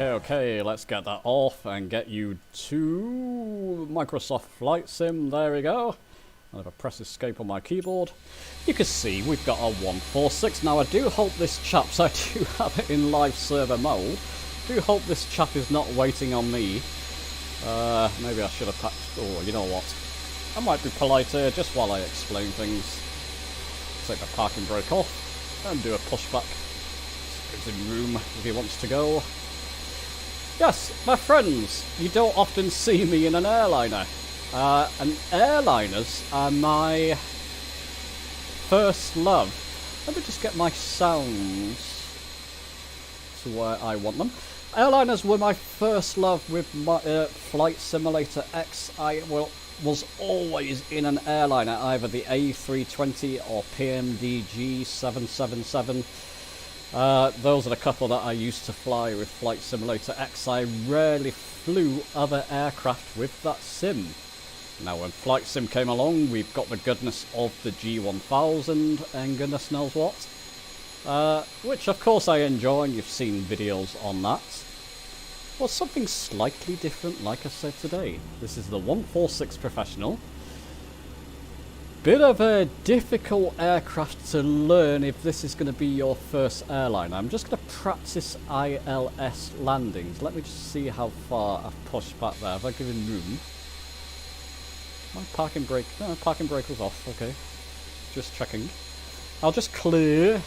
Okay, let's get that off and get you to Microsoft Flight Sim. There we go. And if I press escape on my keyboard, you can see we've got our 146. Now I do hope this chap's, I do have it in live server mode. I do hope this chap is not waiting on me. Maybe I should have packed, oh, you know what. I might be politer just while I explain things. Take the parking brake off and do a pushback. Gives him room if he wants to go. Yes, my friends, you don't often see me in an airliner. And airliners are my first love. Let me just get my sounds to where I want them. Airliners were my first love with my Flight Simulator X. I was always in an airliner, either the A320 or PMDG 777. Those are the couple that I used to fly with Flight Simulator X. I rarely flew other aircraft with that sim. Now when Flight Sim came along, we've got the goodness of the G1000 and goodness knows what. Which of course I enjoy, and you've seen videos on that. Well, something slightly different, like I said today. This is the 146 Professional. Bit of a difficult aircraft to learn if this is going to be your first airline. I'm just going to practice ILS landings. Let me just see how far I've pushed back there. Have I given room? My parking brake... No, parking brake was off. Okay. Just checking. I'll just clear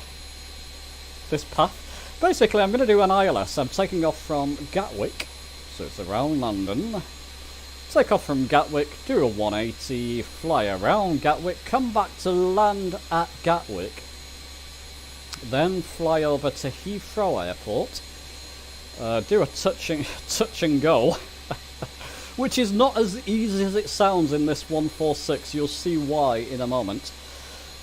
this path. Basically, I'm going to do an ILS. I'm taking off from Gatwick. So it's around London. Take off from Gatwick, do a 180, fly around Gatwick, come back to land at Gatwick, then fly over to Heathrow Airport, do a touch and go, which is not as easy as it sounds in this 146. You'll see why in a moment.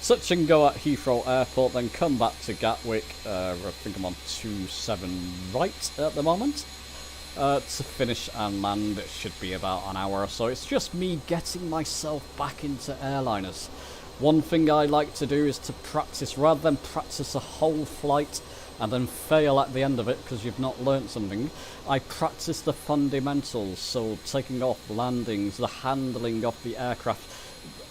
Touch and go at Heathrow Airport, then come back to Gatwick. I think I'm on 27 right at the moment. To finish and land. It should be about an hour or so. It's just me getting myself back into airliners. One thing I like to do is to practice, rather than practice a whole flight and then fail at the end of it because you've not learnt something. I practice the fundamentals, so taking off, landings, the handling of the aircraft,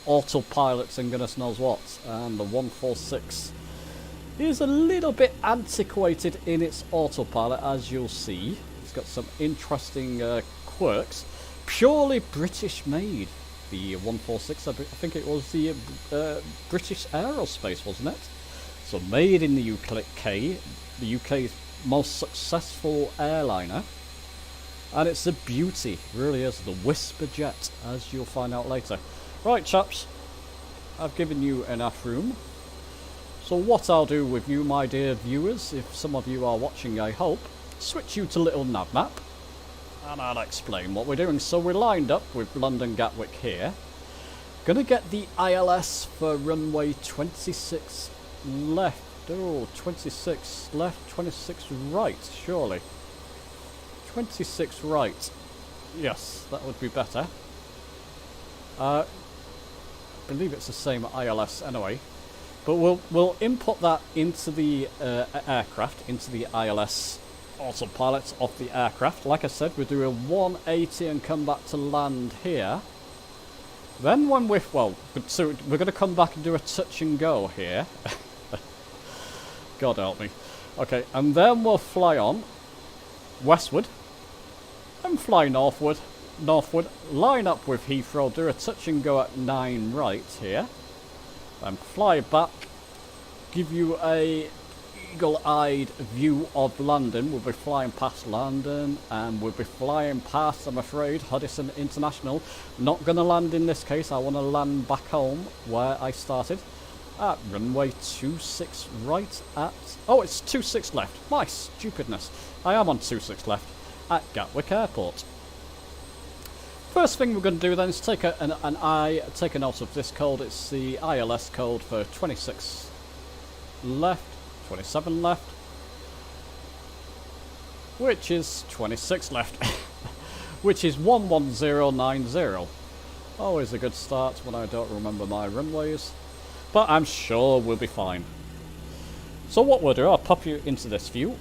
autopilots and goodness knows what. And the 146 is a little bit antiquated in its autopilot, as you'll see. Got some interesting quirks. Purely British made, the 146. I think it was the British Aerospace, wasn't it? So made in the UK, the UK's most successful airliner, and it's a beauty, really is. The Whisper Jet, as you'll find out later. Right, chaps, I've given you enough room. So what I'll do with you, my dear viewers, if some of you are watching, I hope, switch you to little nav map and I'll explain what we're doing. So we're lined up with London Gatwick here. Gonna get the ILS for runway 26 left. Oh, 26 left, 26 right, surely. 26 right. Yes, that would be better. I believe it's the same ILS anyway. But we'll input that into the aircraft, into the ILS autopilot of the aircraft. Like I said, we'll do a 180 and come back to land here. Then when so we're going to come back and do a touch and go here. God help me. Okay, and then we'll fly on westward and fly northward, line up with Heathrow, do a touch and go at 9 right here, and fly back, give you a eagle-eyed view of London. We'll be flying past London, and we'll be flying past, I'm afraid, Hoddesdon International. Not going to land in this case. I want to land back home where I started at runway 26 right at... Oh, it's 26 left. My stupidness. I am on 26 left at Gatwick Airport. First thing we're going to do then is take take a note of this code. It's the ILS code for 26 left, 27 left, which is 26 left, which is 11090. Always a good start when I don't remember my runways, but I'm sure we'll be fine. So what we'll do, I'll pop you into this view.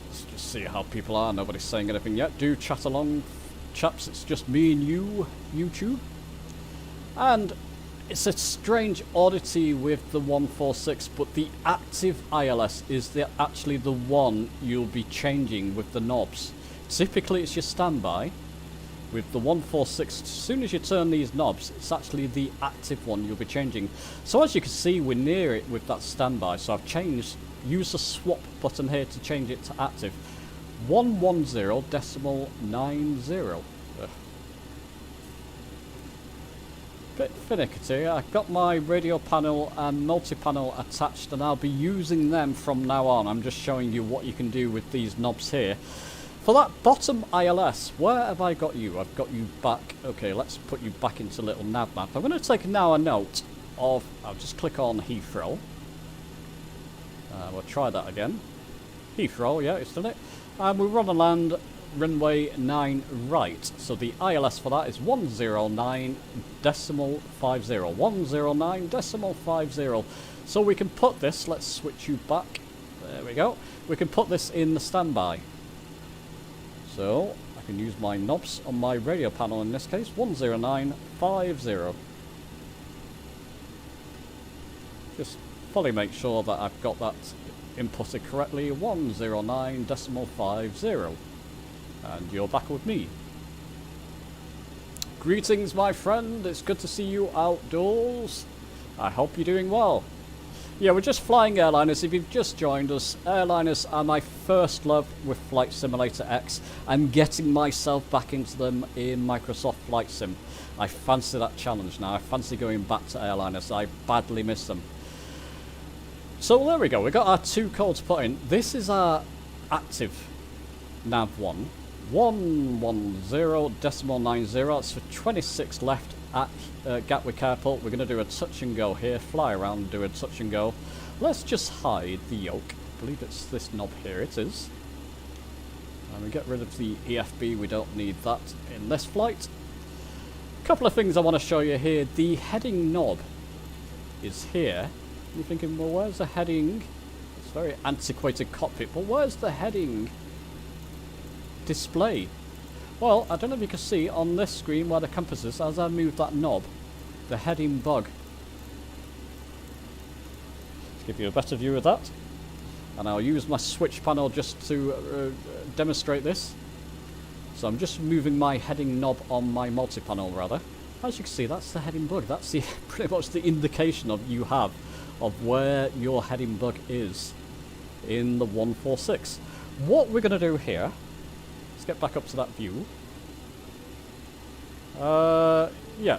Let's just see how people are. Nobody's saying anything yet. Do chat along, chaps. It's just me and you, YouTube. And it's a strange oddity with the 146, but the active ILS is actually the one you'll be changing with the knobs. Typically it's your standby. With the 146, as soon as you turn these knobs, it's actually the active one you'll be changing. So as you can see, we're near it with that standby. So I've used the swap button here to change it to active. 110.90. Bit finicky. I've got my radio panel and multi-panel attached, and I'll be using them from now on. I'm just showing you what you can do with these knobs here. For that bottom ILS, where have I got you? I've got you back. Okay, let's put you back into little nav map. I'm going to take now a note of... I'll just click on Heathrow. We'll try that again. Heathrow, yeah, it's done it. And we run a land runway 9 right. So the ILS for that is 109.50. 109.50. So we can put this... Let's switch you back. There we go. We can put this in the standby. So I can use my knobs on my radio panel in this case, 109.50. Just fully make sure that I've got that inputted correctly, 109.50. And you're back with me. Greetings, my friend. It's good to see you outdoors. I hope you're doing well. Yeah, we're just flying airliners. If you've just joined us, airliners are my first love with Flight Simulator X. I'm getting myself back into them in Microsoft Flight Sim. I fancy that challenge now. I fancy going back to airliners. I badly miss them. So there we go. We got our 2 codes put in. This is our active nav1. 110.90. That's for 26 left at Gatwick Airport. We're going to do a touch and go here, fly around, do a touch and go. Let's just hide the yoke. I believe it's this knob here. It is. And we get rid of the EFB. We don't need that in this flight. A couple of things I want to show you here. The heading knob is here. You're thinking, well, where's the heading? It's a very antiquated cockpit, but where's the heading display? Well, I don't know if you can see on this screen where the compass is, as I move that knob, the heading bug. Let's give you a better view of that. And I'll use my switch panel just to demonstrate this. So I'm just moving my heading knob on my multi-panel rather. As you can see, that's the heading bug. That's the pretty much the indication you have of where your heading bug is in the 146. What we're going to do here, let's get back up to that view. Yeah,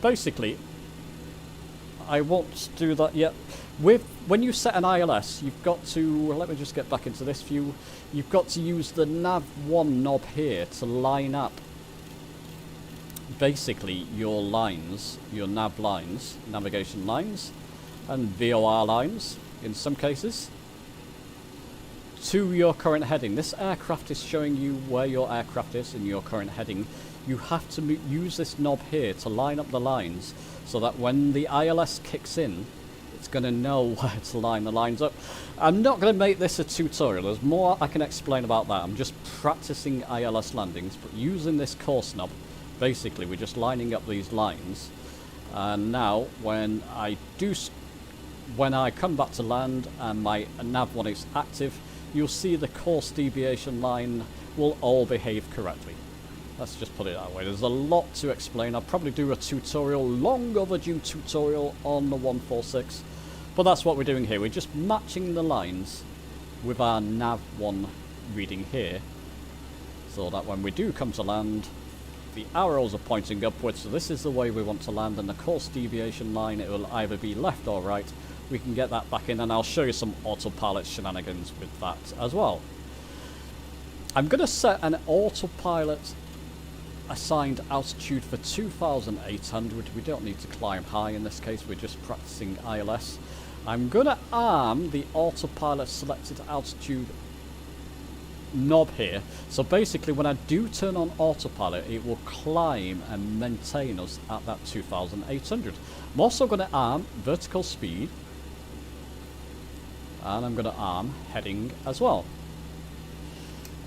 basically, I won't do that yet. When you set an ILS, you've got to, let me just get back into this view, you've got to use the nav1 knob here to line up basically your lines, your nav lines, navigation lines, and VOR lines in some cases, to your current heading. This aircraft is showing you where your aircraft is in your current heading. You have to use this knob here to line up the lines so that when the ILS kicks in, it's going to know where to line the lines up. I'm not going to make this a tutorial. There's more I can explain about that. I'm just practicing ILS landings, but using this course knob, basically we're just lining up these lines. And now when I do when I come back to land and my nav 1 is active, you'll see the course deviation line will all behave correctly. Let's just put it that way. There's a lot to explain. I'll probably do a tutorial, long overdue tutorial on the 146. But that's what we're doing here. We're just matching the lines with our nav 1 reading here, so that when we do come to land, the arrows are pointing upwards. So this is the way we want to land, and the course deviation line, it will either be left or right. We can get that back in, and I'll show you some autopilot shenanigans with that as well. I'm going to set an autopilot assigned altitude for 2,800. We don't need to climb high in this case, we're just practicing ILS. I'm going to arm the autopilot selected altitude knob here, so basically when I do turn on autopilot, it will climb and maintain us at that 2,800. I'm also going to arm vertical speed, and I'm going to arm heading as well.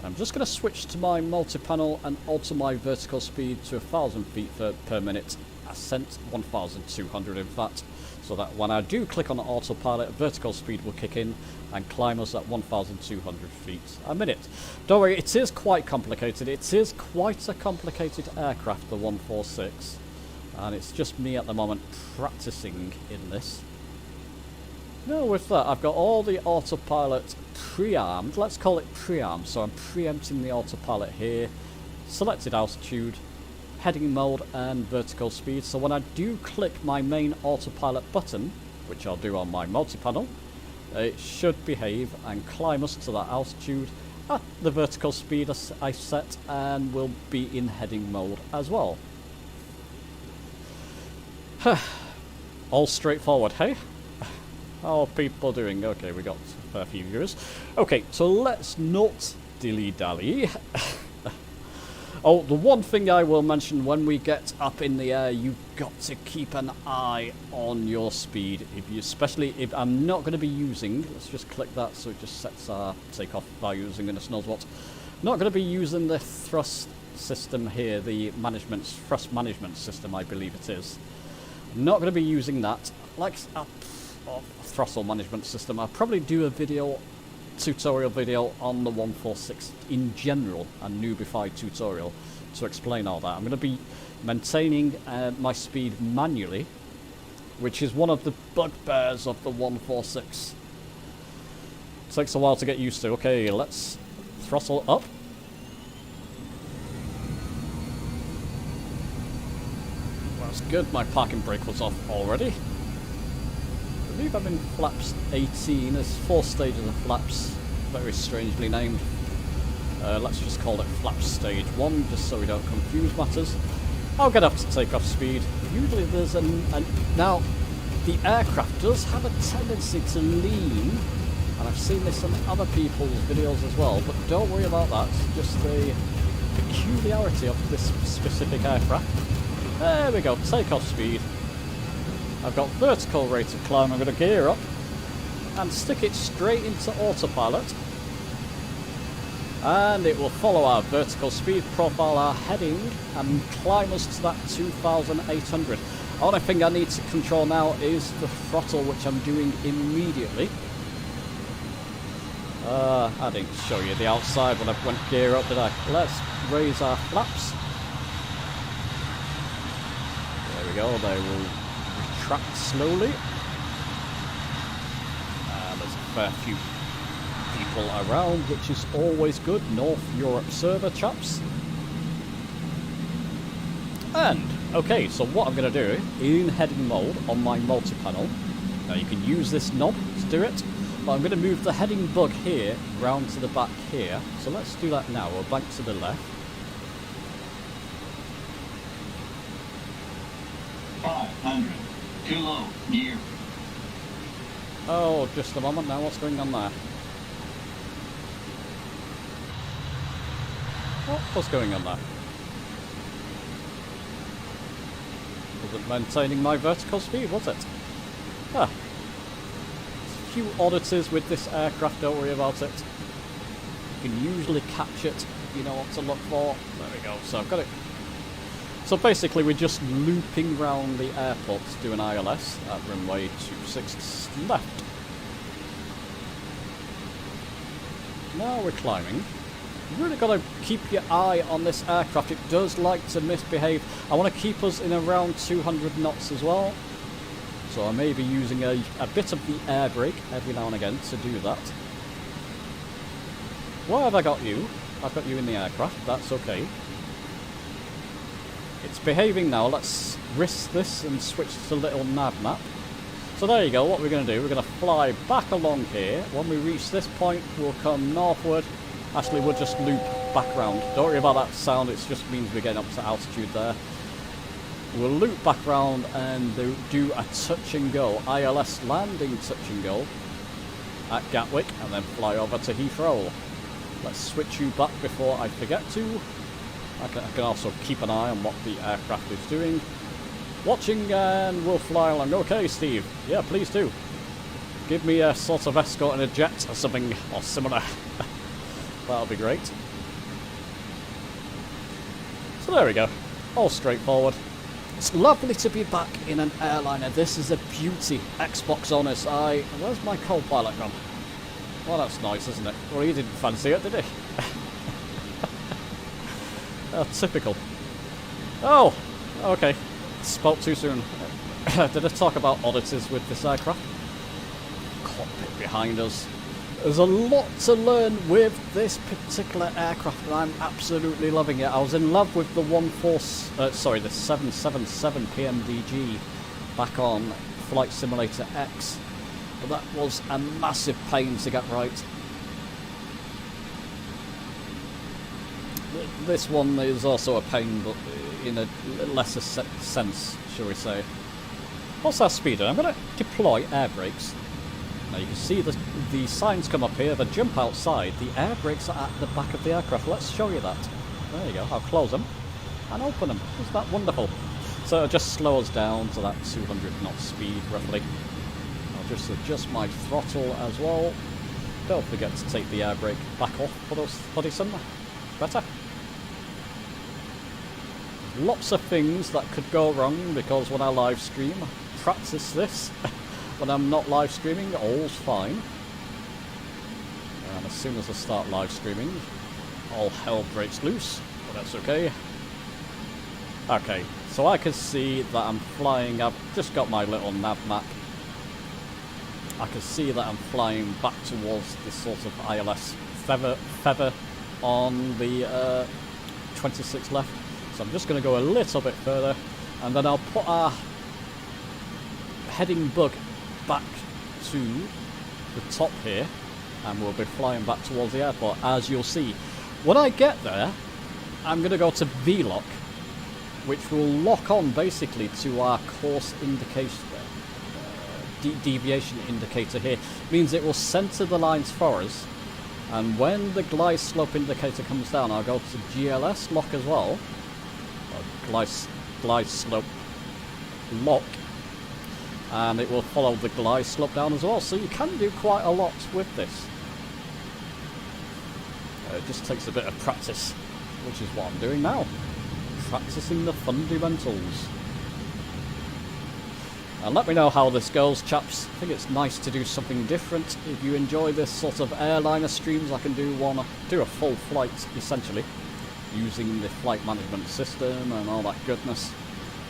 I'm just going to switch to my multi-panel and alter my vertical speed to 1,000 feet per minute, ascent 1,200 in fact, so that when I do click on autopilot, vertical speed will kick in and climb us at 1,200 feet a minute. Don't worry, it is quite complicated. It is quite a complicated aircraft, the 146, and it's just me at the moment practicing in this. Now with that, I've got all the autopilot pre-armed. Let's call it pre-armed. So I'm preempting the autopilot here. Selected altitude, heading mode and vertical speed. So when I do click my main autopilot button, which I'll do on my multi-panel, it should behave and climb us to that altitude at the vertical speed I set, and will be in heading mode as well. All straightforward, hey? How are people doing? Okay, we got a fair few viewers. Okay, so let's not dilly-dally. Oh, the one thing I will mention, when we get up in the air, you've got to keep an eye on your speed. Especially if I'm not going to be using, let's just click that so it just sets our takeoff values and goodness knows what. Not going to be using the thrust system here, the thrust management system, I believe it is. Not going to be using that. Like throttle management system. I'll probably do a tutorial video on the 146 in general, a Noobify tutorial to explain all that. I'm going to be maintaining my speed manually, which is one of the bugbears of the 146. Takes a while to get used to. Okay, let's throttle up. That's good. My parking brake was off already. I believe I'm in flaps 18. There's 4 stages of flaps, very strangely named. Let's just call it flaps stage 1, just so we don't confuse matters. I'll get up to takeoff speed. Usually there's now, the aircraft does have a tendency to lean, and I've seen this on other people's videos as well, but don't worry about that. It's just a peculiarity of this specific aircraft. There we go, takeoff speed. I've got vertical rate of climb. I'm going to gear up and stick it straight into autopilot, and it will follow our vertical speed profile, our heading, and climb us to that 2,800. The only thing I need to control now is the throttle, which I'm doing immediately. I didn't show you the outside when I went gear up, did I? Let's raise our flaps. There we go, they will retract slowly. There's a fair few people around, which is always good. North Europe server chaps. And, okay, so what I'm going to do, in heading mode on my multi-panel, now you can use this knob to do it, but I'm going to move the heading bug here, round to the back here. So let's do that now. We'll bank to the left. 500. Too low. Gear. Oh, just a moment now. What's going on there? What's going on there? Wasn't maintaining my vertical speed, was it? Ah. A few oddities with this aircraft, don't worry about it. You can usually catch it, you know what to look for. There we go. So I've got it So basically we're just looping round the airport to do an ILS at runway 26 left. Now we're climbing. You've really got to keep your eye on this aircraft. It does like to misbehave. I want to keep us in around 200 knots as well. So I may be using a bit of the air brake every now and again to do that. Why have I got you? I've got you in the aircraft. That's okay. It's behaving now. Let's risk this and switch to little nav map. So there you go. What we're going to do, we're going to fly back along here. When we reach this point, we'll come northward. Actually, we'll just loop back round. Don't worry about that sound. It just means we're getting up to altitude there. We'll loop back round and do a touch and go. ILS landing touch and go at Gatwick and then fly over to Heathrow. Let's switch you back before I forget to. I can also keep an eye on what the aircraft is doing. Watching, and we'll fly along. Okay, Steve. Yeah, please do. Give me a sort of escort in a jet or something or similar. That'll be great. So there we go. All straightforward. It's lovely to be back in an airliner. This is a beauty. Xbox Honors. Where's my co-pilot gone? Well, that's nice, isn't it? Well, he didn't fancy it, did he? Typical. Oh, okay. Spoke too soon. Did I talk about oddities with this aircraft? Cockpit behind us. There's a lot to learn with this particular aircraft, and I'm absolutely loving it. I was in love with the the 777 PMDG back on Flight Simulator X, but that was a massive pain to get right. This one is also a pain, but in a lesser sense, shall we say. What's our speeder? I'm going to deploy air brakes. Now you can see the signs come up here, the jump outside. The air brakes are at the back of the aircraft. Let's show you that. There you go. I'll close them and open them. Isn't that wonderful? So it'll just slow us down to that 200 knot speed, roughly. I'll just adjust my throttle as well. Don't forget to take the air brake back off for those Hudson. Better. Lots of things that could go wrong because when I live stream, practice this. When I'm not live streaming, all's fine. And as soon as I start live streaming, all hell breaks loose, but that's okay. Okay, so I can see that I'm flying. I've just got my little nav map. I can see that I'm flying back towards this sort of ILS feather on the 26 left. So I'm just going to go a little bit further, and then I'll put our heading bug back to the top here, and we'll be flying back towards the airport, as you'll see. When I get there, I'm going to go to VLOC, which will lock on basically to our course indication, deviation indicator here. Means it will center the lines for us, and when the glide slope indicator comes down, I'll go to GLS lock as well, glide slope lock, and it will follow the glide slope down as well. So you can do quite a lot with this. It just takes a bit of practice, which is what I'm doing now. Practicing the fundamentals. And let me know how this goes, chaps. I think it's nice to do something different. If you enjoy this sort of airliner streams, I can do a full flight, essentially, using the flight management system and all that goodness.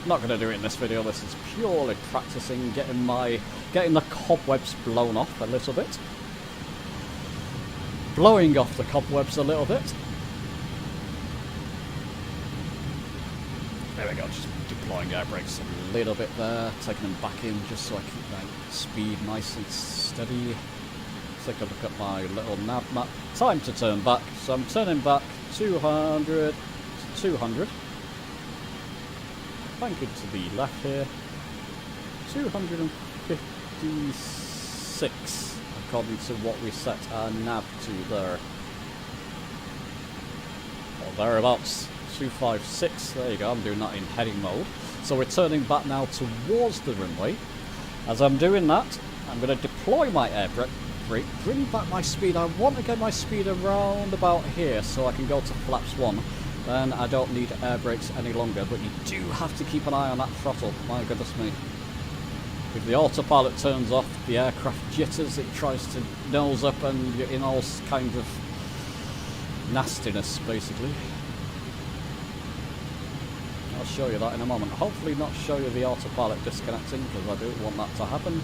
I'm not going to do it in this video. This is purely practicing, getting the cobwebs blown off a little bit. Blowing off the cobwebs a little bit. There we go, just deploying air brakes a little bit there, taking them back in just so I keep my speed nice and steady. Take a look at my little nav map. Time to turn back, so I'm turning back 200 to 200. Banking to the left here. 256, according to what we set our nav to there. Or thereabouts. 256, there you go, I'm doing that in heading mode. So we're turning back now towards the runway. As I'm doing that, I'm going to deploy my air brake, bring back my speed. I want to get my speed around about here so I can go to flaps 1. then I don't need air brakes any longer. But you do have to keep an eye on that throttle. My goodness me. If the autopilot turns off, the aircraft jitters, it tries to nose up, and you're in all kinds of nastiness, basically. I'll show you that in a moment. Hopefully not show you the autopilot disconnecting, because I don't want that to happen.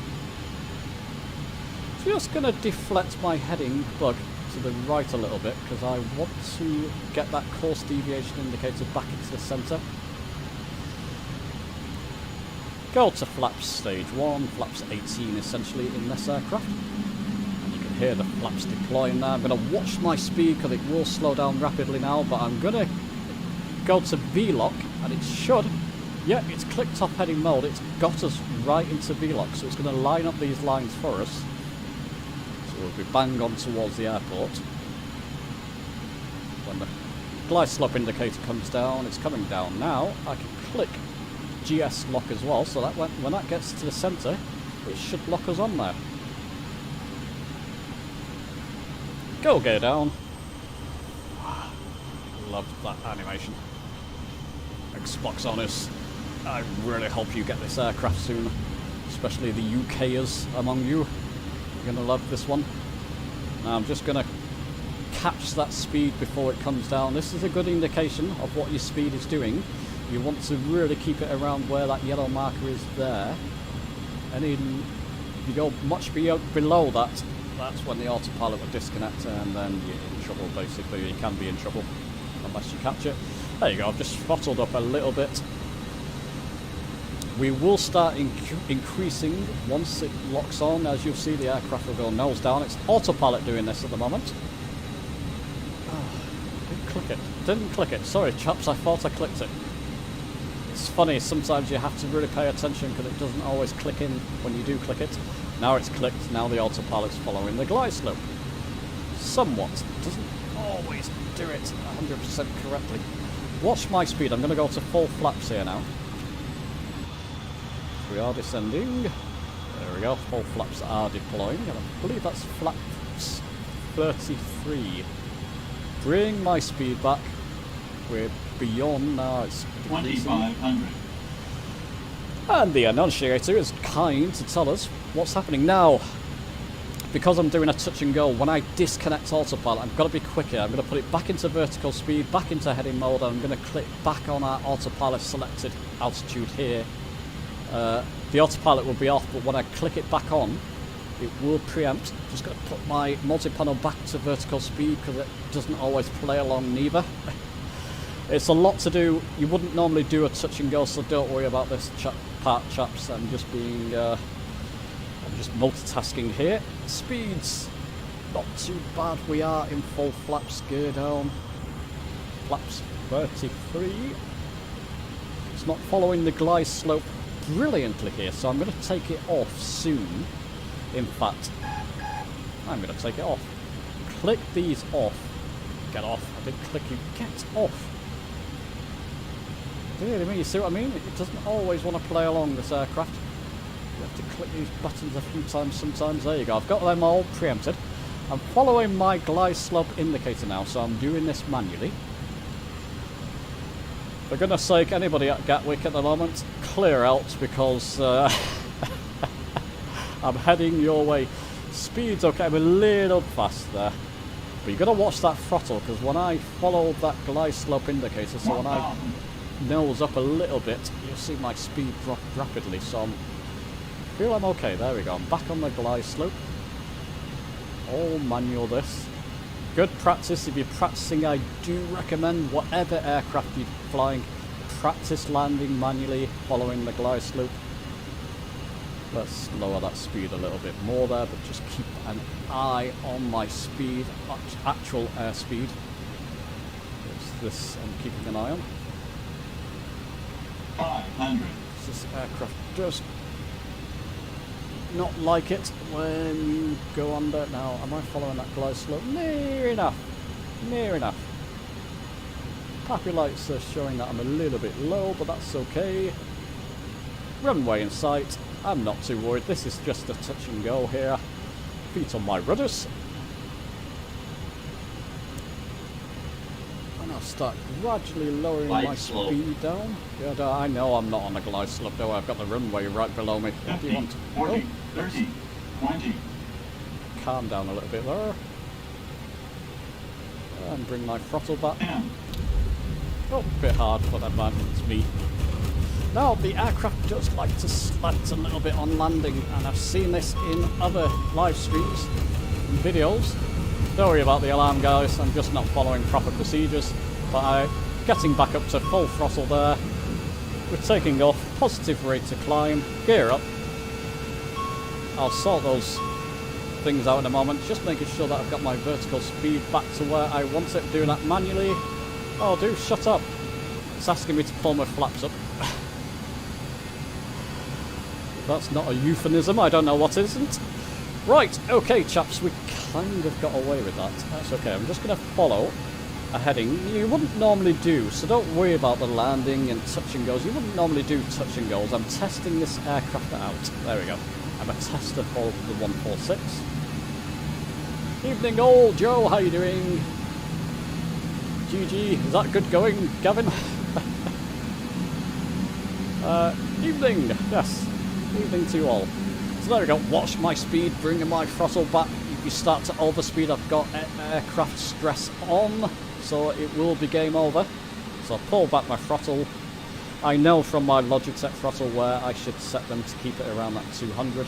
Just going to deflect my heading bug to the right a little bit, because I want to get that course deviation indicator back into the centre. Go to flaps stage 1, flaps 18 essentially in this aircraft. And you can hear the flaps deploying now. I'm going to watch my speed because it will slow down rapidly now, but I'm going to go to V-lock, and it should, yeah, it's clicked off heading mode. It's got us right into V-lock, so it's going to line up these lines for us. So we'll be bang on towards the airport. When the glide slope indicator comes down, it's coming down now. I can click GS lock as well, so that when that gets to the centre, it should lock us on there. Go down. Love that animation. Xbox owners, I really hope you get this aircraft soon, especially the UKers among you. You're going to love this one. Now I'm just going to catch that speed before it comes down. This is a good indication of what your speed is doing. You want to really keep it around where that yellow marker is there. And if you go much below that, that's when the autopilot will disconnect, and then you're in trouble basically. You can be in trouble unless you catch it. There you go, I've just throttled up a little bit. We will start increasing once it locks on. As you'll see, the aircraft will go nose down. It's autopilot doing this at the moment. Didn't click it. Sorry chaps, I thought I clicked it. It's funny, sometimes you have to really pay attention because it doesn't always click in when you do click it. Now it's clicked, now the autopilot's following the glide slope. Somewhat. Doesn't always do it 100% correctly. Watch my speed, I'm going to go to full flaps here now. We are descending. There we go, full flaps are deploying, and I believe that's flaps 33. Bring my speed back. We're beyond now, it's 2,500. And the annunciator is kind to tell us what's happening now. Because I'm doing a touch and go, when I disconnect autopilot, I've got to be quicker. I'm going to put it back into vertical speed, back into heading mode, and I'm going to click back on our autopilot selected altitude here. The autopilot will be off, but when I click it back on, it will preempt. Just going to put my multi-panel back to vertical speed because it doesn't always play along neither. It's a lot to do. You wouldn't normally do a touch and go, so don't worry about this part, chaps. I'm just multitasking here. Speeds, not too bad. We are in full flaps, gear down. Flaps 33. It's not following the glide slope brilliantly here, so I'm going to take it off soon. In fact, I'm going to take it off. Click these off. Get off. I didn't click you. Get off. You see what I mean? It doesn't always want to play along, this aircraft. You have to click these buttons a few times sometimes. There you go. I've got them all preempted. I'm following my glide slope indicator now, so I'm doing this manually. For goodness sake, anybody at Gatwick at the moment, clear out, because I'm heading your way. Speed's okay, I'm a little fast there. But you've got to watch that throttle, because when I follow that glide slope indicator, so when I nose up a little bit, you'll see my speed drop rapidly, so I feel I'm okay. There we go, I'm back on the glide slope. All manual this. Good practice. If you're practicing, I do recommend whatever aircraft you're flying, practice landing manually, following the glide slope. Let's lower that speed a little bit more there, but just keep an eye on my speed, actual airspeed. It's this I'm keeping an eye on. 500. This aircraft does not like it when you go under. Now, am I following that glide slope? Near enough. Near enough. Happy lights are showing that I'm a little bit low, but that's okay. Runway in sight. I'm not too worried. This is just a touch and go here. Feet on my rudders. And I'll start gradually lowering Glide my slope. speed down. Yeah, I know I'm not on a glide slope though, I've got the runway right below me. What do you 50, want? 40, 30, 20. Calm down a little bit there. And bring my throttle back. 10. Oh, a bit hard, but never mind, it's me. Now, the aircraft does like to slant a little bit on landing, and I've seen this in other live streams and videos. Don't worry about the alarm, guys, I'm just not following proper procedures. But I'm getting back up to full throttle there. We're taking off, positive rate to climb, gear up. I'll sort those things out in a moment, just making sure that I've got my vertical speed back to where I want it, doing that manually. Oh, dude, shut up. It's asking me to pull my flaps up. That's not a euphemism, I don't know what isn't. Right, okay chaps, we kind of got away with that. That's okay, I'm just going to follow a heading you wouldn't normally do, so don't worry about the landing and touch and goes. You wouldn't normally do touch and goes. I'm testing this aircraft out. There we go. I'm a tester for the 146. Evening old Joe, how you doing? GG, is that good going, Gavin? Evening, yes. Evening to you all. So there we go, watch my speed, bringing my throttle back. If you start to overspeed, I've got aircraft stress on, so it will be game over. So I'll pull back my throttle. I know from my Logitech throttle where I should set them to keep it around that 200.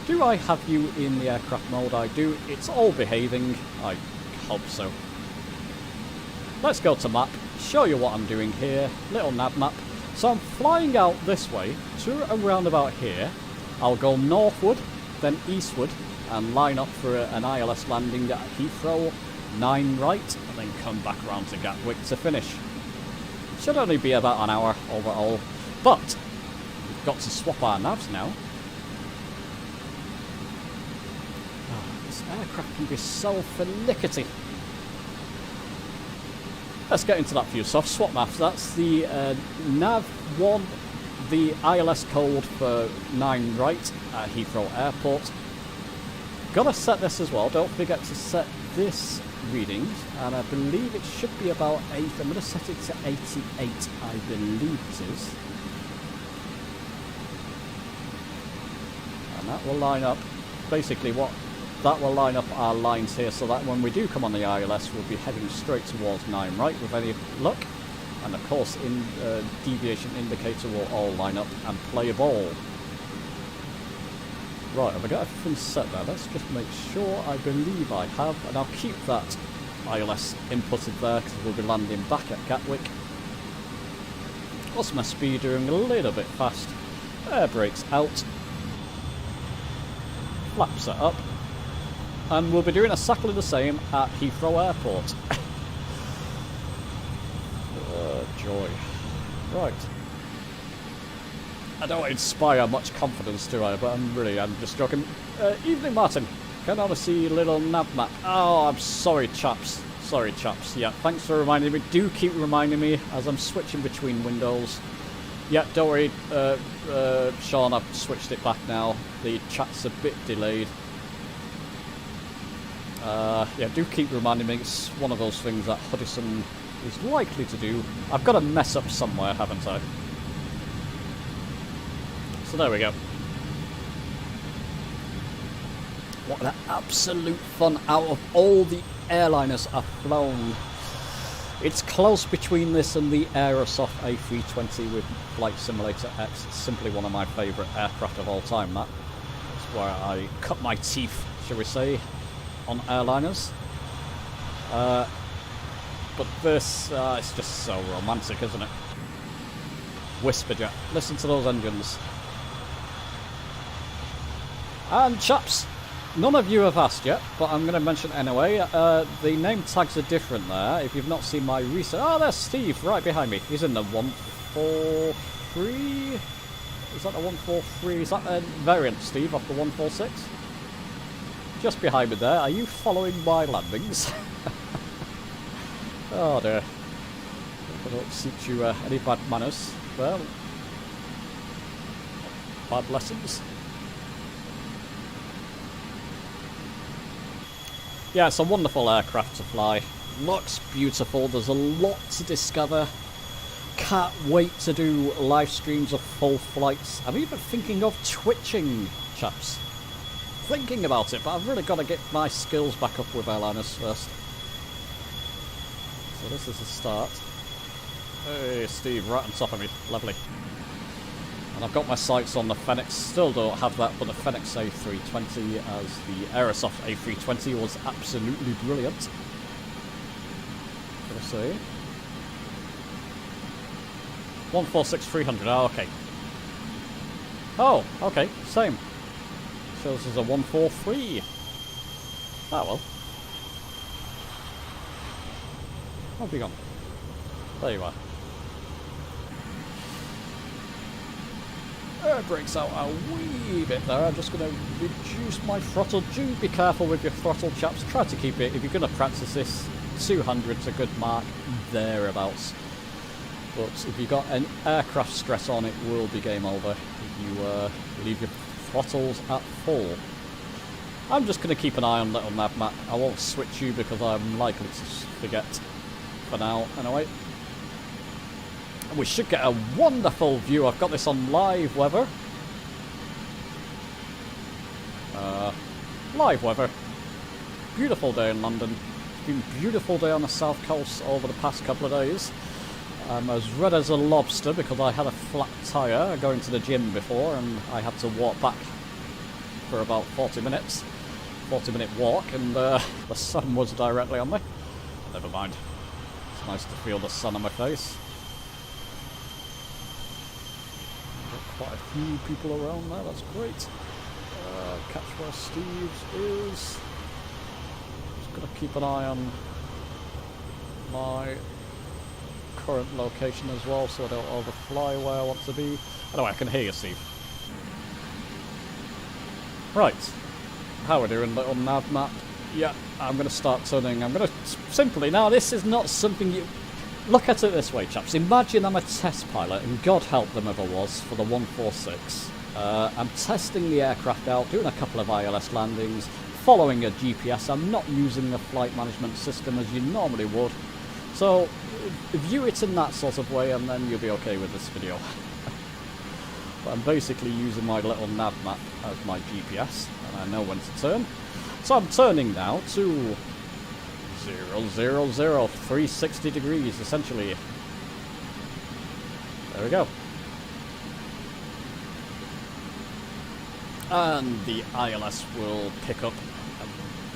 Do I have you in the aircraft mode? I do. It's all behaving. I hope so. Let's go to map, show you what I'm doing here. Little nav map. So I'm flying out this way to around about here. I'll go northward, then eastward, and line up for an ILS landing at Heathrow, 9 right, and then come back around to Gatwick to finish. Should only be about an hour overall, but we've got to swap our navs now. Oh, this aircraft can be so finicky. Let's get into that for you. So I've swapped navs. That's the nav 1, the ILS code for 9 right at Heathrow Airport. Gotta set this as well. Don't forget to set this reading, and I believe it should be about 8. I'm going to set it to 88, I believe it is. And that will line up, basically that will line up our lines here, so that when we do come on the ILS, we'll be heading straight towards 9 right with any luck. And of course, deviation indicator will all line up and play a ball. Right, have I got everything set there? Let's just make sure. I believe I have, and I'll keep that ILS inputted there because we'll be landing back at Gatwick. What's my speed doing? A little bit fast. Air brakes out. Flaps are up. And we'll be doing exactly the same at Heathrow Airport. Joy. Right. I don't inspire much confidence, do I? But I'm just joking. Evening, Martin. Can I see a little nav map? Oh, I'm sorry, chaps. Sorry, chaps. Yeah, thanks for reminding me. Do keep reminding me as I'm switching between windows. Yeah, don't worry, Sean, I've switched it back now. The chat's a bit delayed. Yeah, do keep reminding me. It's one of those things that Hudson is likely to do. I've got to mess up somewhere, haven't I? So there we go. What an absolute fun out of all the airliners I've flown. It's close between this and the Aerosoft A320 with Flight Simulator X. It's simply one of my favourite aircraft of all time, that. That's where I cut my teeth, shall we say, on airliners. But this, it's just so romantic, isn't it? Whisperjet. Listen to those engines. And chaps, none of you have asked yet, but I'm going to mention anyway. The name tags are different there. If you've not seen my recent... Oh, there's Steve right behind me. He's in the 143. Is that the 143? Is that a variant, Steve, off the 146? Just behind me there. Are you following my landings? Oh dear. I don't teach you any bad manners. Well, bad lessons. Yeah, it's a wonderful aircraft to fly. Looks beautiful. There's a lot to discover. Can't wait to do live streams of full flights. I'm even thinking of twitching, chaps. Thinking about it, but I've really got to get my skills back up with airliners first. So this is the start. Hey, Steve, right on top of me. Lovely. And I've got my sights on the Fenix. Still don't have that, but the Fenix A320 as the Aerosoft A320 was absolutely brilliant. Let's see. 146-300. Oh, okay. Oh, okay. Same. Shows us a 143. Ah, well. Where have you gone? There you are. It breaks out a wee bit there. I'm just going to reduce my throttle. Do be careful with your throttle, chaps. Try to keep it, if you're going to practice this, 200's a good mark, thereabouts. But if you've got an aircraft stress on, it will be game over if you leave your throttles at full. I'm just going to keep an eye on little nav map. I won't switch you because I'm likely to forget for now. Anyway, we should get a wonderful view. I've got this on live weather. Live weather. Beautiful day in London. It's been a beautiful day on the south coast over the past couple of days. I'm as red as a lobster because I had a flat tyre going to the gym before and I had to walk back for about 40 minutes. 40-minute walk, and the sun was directly on me. Never mind. It's nice to feel the sun on my face. Got quite a few people around there, that's great. Catch where Steve's is. Just gotta keep an eye on my current location as well so I don't overfly where I want to be. Anyway, I can hear you, Steve. Right. How are we doing, little nav map? Yeah, I'm going to start turning. I'm going to simply, now this is not something you... Look at it this way, chaps. Imagine I'm a test pilot, and God help them ever was, for the 146. I'm testing the aircraft out, doing a couple of ILS landings, following a GPS. I'm not using the flight management system as you normally would. So, view it in that sort of way, and then you'll be okay with this video. But I'm basically using my little nav map as my GPS, and I know when to turn. So I'm turning now to 000, 360 degrees, essentially. There we go. And the ILS will pick up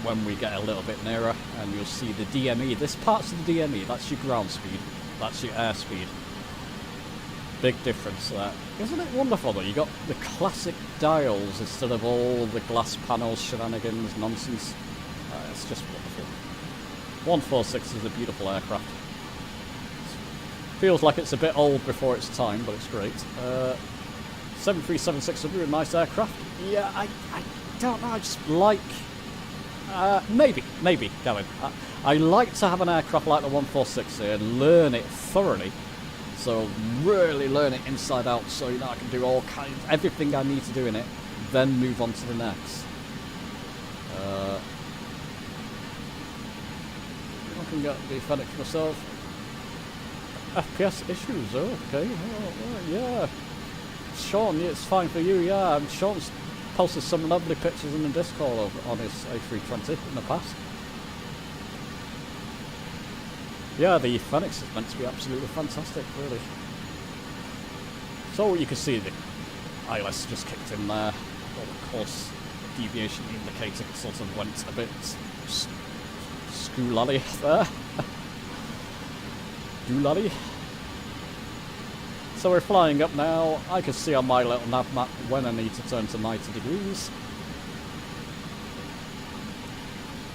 when we get a little bit nearer, and you'll see the DME. This part's the DME, that's your ground speed, that's your airspeed. Big difference there. Isn't it wonderful though? You got the classic dials instead of all the glass panels, shenanigans, nonsense. It's just wonderful. 146 is a beautiful aircraft. Feels like it's a bit old before its time, but it's great. 737-600, nice aircraft. Yeah, I don't know, I just like... maybe, Gavin. I like to have an aircraft like the 146 here and learn it thoroughly. So really learn it inside out, so you know I can do all kinds, everything I need to do in it, then move on to the next. I can get the Fenix myself. FPS issues, oh, okay, oh, yeah. Sean, it's fine for you, yeah. Sean's posted some lovely pictures in the Discord on his A320 in the past. Yeah, the Fenix is meant to be absolutely fantastic, really. So you can see the ILS just kicked in there. Well, of course, deviation indicator sort of went a bit schoolally there. Doolally. So we're flying up now. I can see on my little nav map when I need to turn to 90 degrees.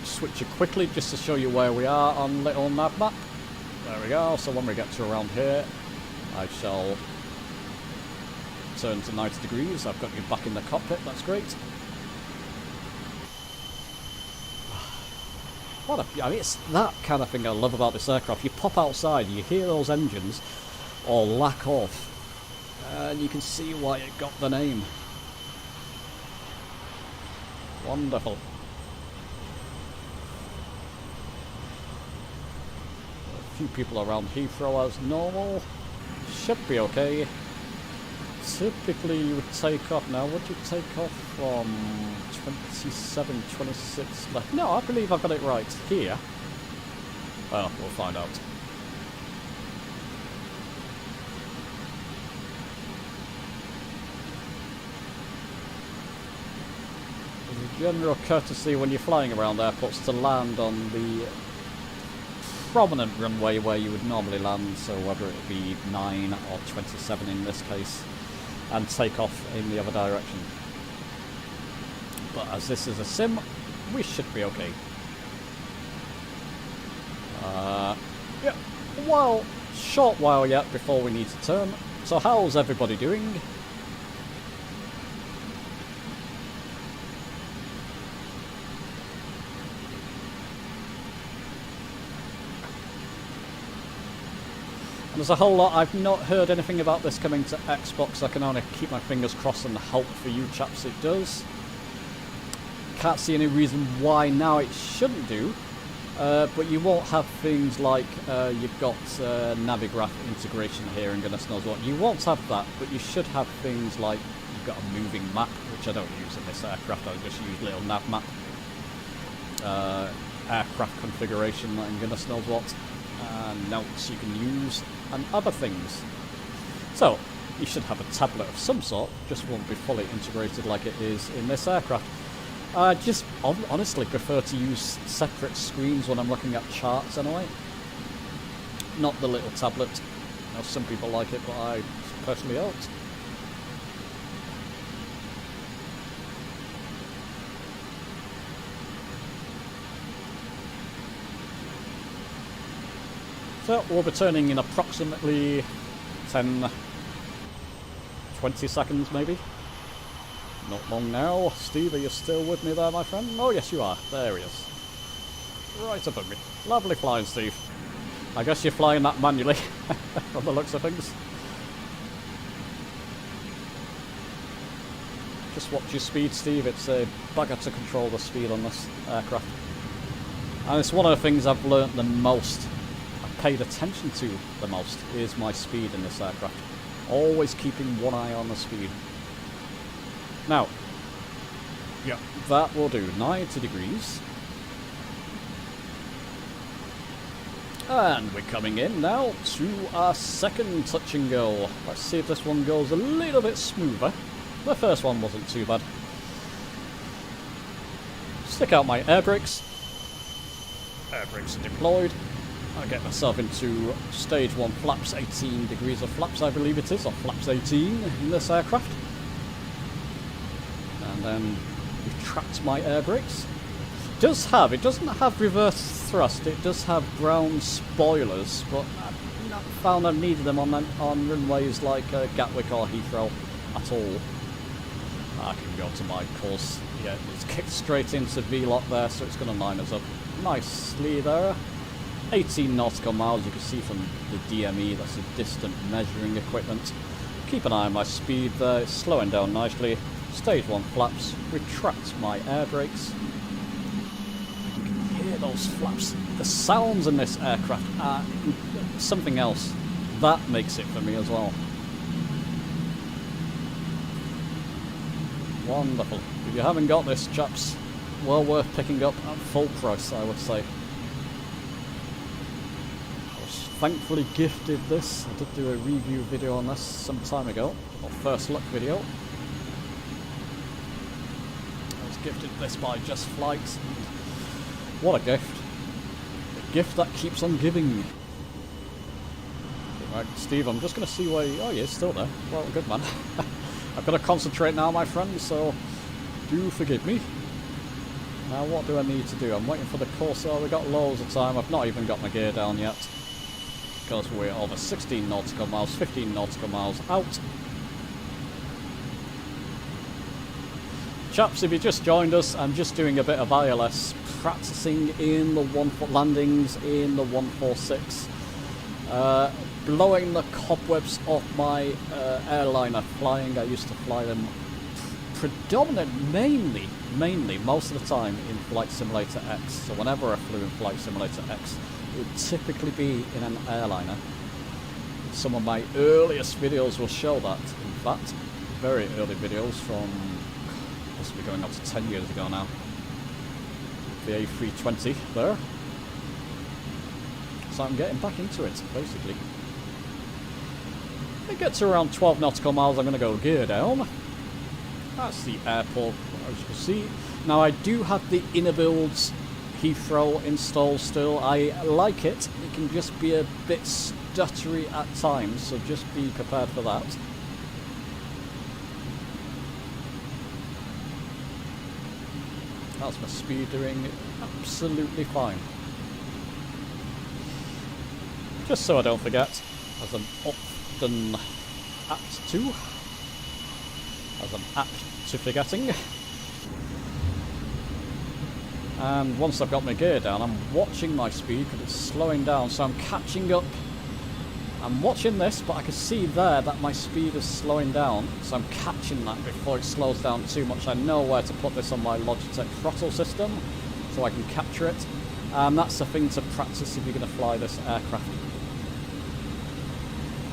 Switch it quickly just to show you where we are on little nav map. There we go, so when we get to around here, I shall turn to 90 degrees. I've got you back in the cockpit, that's great. I mean, it's that kind of thing I love about this aircraft. You pop outside, you hear those engines, or lack of, and you can see why it got the name. Wonderful. few people around Heathrow as normal. Should be okay. Typically you would take off now. Would you take off from 27, 26 left? No, I believe I got it right here. Well, we'll find out. As a general courtesy when you're flying around airports to land on the prominent runway where you would normally land, so whether it be 9 or 27 in this case, and take off in the other direction. But as this is a sim, we should be okay. Yeah, well, short while yet before we need to turn. So how's everybody doing? And there's a whole lot. I've not heard anything about this coming to Xbox. I can only keep my fingers crossed and hope for you chaps it does. Can't see any reason why now it shouldn't do. But you won't have things like you've got Navigraph integration here and goodness knows what. You won't have that, but you should have things like you've got a moving map, which I don't use in this aircraft. I just use little nav map, aircraft configuration and goodness knows what, and notes you can use and other things. So you should have a tablet of some sort, just won't be fully integrated like it is in this aircraft. I just honestly prefer to use separate screens when I'm looking at charts anyway. Not the little tablet. You know, some people like it, but I personally don't. So we'll be turning in approximately 10, 20 seconds maybe. Not long now. Steve, are you still with me there, my friend? Oh, yes, you are. There he is. Right above me. Lovely flying, Steve. I guess you're flying that manually, from the looks of things. Just watch your speed, Steve. It's a bugger to control the speed on this aircraft. And it's one of the things I've learnt the most, I've paid attention to the most, is my speed in this aircraft. Always keeping one eye on the speed. Now, yeah, that will do. 90 degrees. And we're coming in now to our second touch and go. Let's see if this one goes a little bit smoother. The first one wasn't too bad. Stick out my air brakes. Air brakes are deployed. I'll get myself into stage 1 flaps, 18 degrees of flaps I believe it is, or flaps 18 in this aircraft. And then retract my air brakes. It doesn't have reverse thrust, it does have ground spoilers, but I've not found I've needed them on runways like Gatwick or Heathrow at all. I can go to my course. Yeah, it's kicked straight into V-lock there, so it's going to line us up nicely there. 18 nautical miles, you can see from the DME, that's the distant measuring equipment. Keep an eye on my speed there, it's slowing down nicely. Stage 1 flaps, retract my air brakes. You can hear those flaps. The sounds in this aircraft are something else. That makes it for me as well. Wonderful. If you haven't got this, chaps, well worth picking up at full price, I would say. I was thankfully gifted this. I did do a review video on this some time ago, or first look video. Gifted this by Just Flight. What a gift. A gift that keeps on giving. Right, Steve, I'm just going to see where you... Oh, you're still there. Well, good man. I've got to concentrate now, my friend, so do forgive me. Now, what do I need to do? I'm waiting for the course. Oh, we've got loads of time. I've not even got my gear down yet. Because we're over 16 nautical miles, 15 nautical miles out. Chaps, if you just joined us, I'm just doing a bit of ILS, practicing in the 1-foot landings in the 146, blowing the cobwebs off my airliner flying. I used to fly them mainly, most of the time in Flight Simulator X. So whenever I flew in Flight Simulator X, would typically be in an airliner. Some of my earliest videos will show that, in fact. Very early videos from possibly going up to 10 years ago now. The A320 there. So I'm getting back into it, basically. It gets to around 12 nautical miles, I'm going to go gear down. That's the airport, as you can see. Now I do have the inner builds Heathrow installed still. I like it. It can just be a bit stuttery at times, so just be prepared for that. That's my speed doing absolutely fine. Just so I don't forget, as I'm often apt to. As I'm apt to forgetting. And once I've got my gear down, I'm watching my speed because it's slowing down, so I'm catching up. I'm watching this, but I can see there that my speed is slowing down, so I'm catching that before it slows down too much. I know where to put this on my Logitech throttle system, so I can capture it. And that's the thing to practice if you're going to fly this aircraft.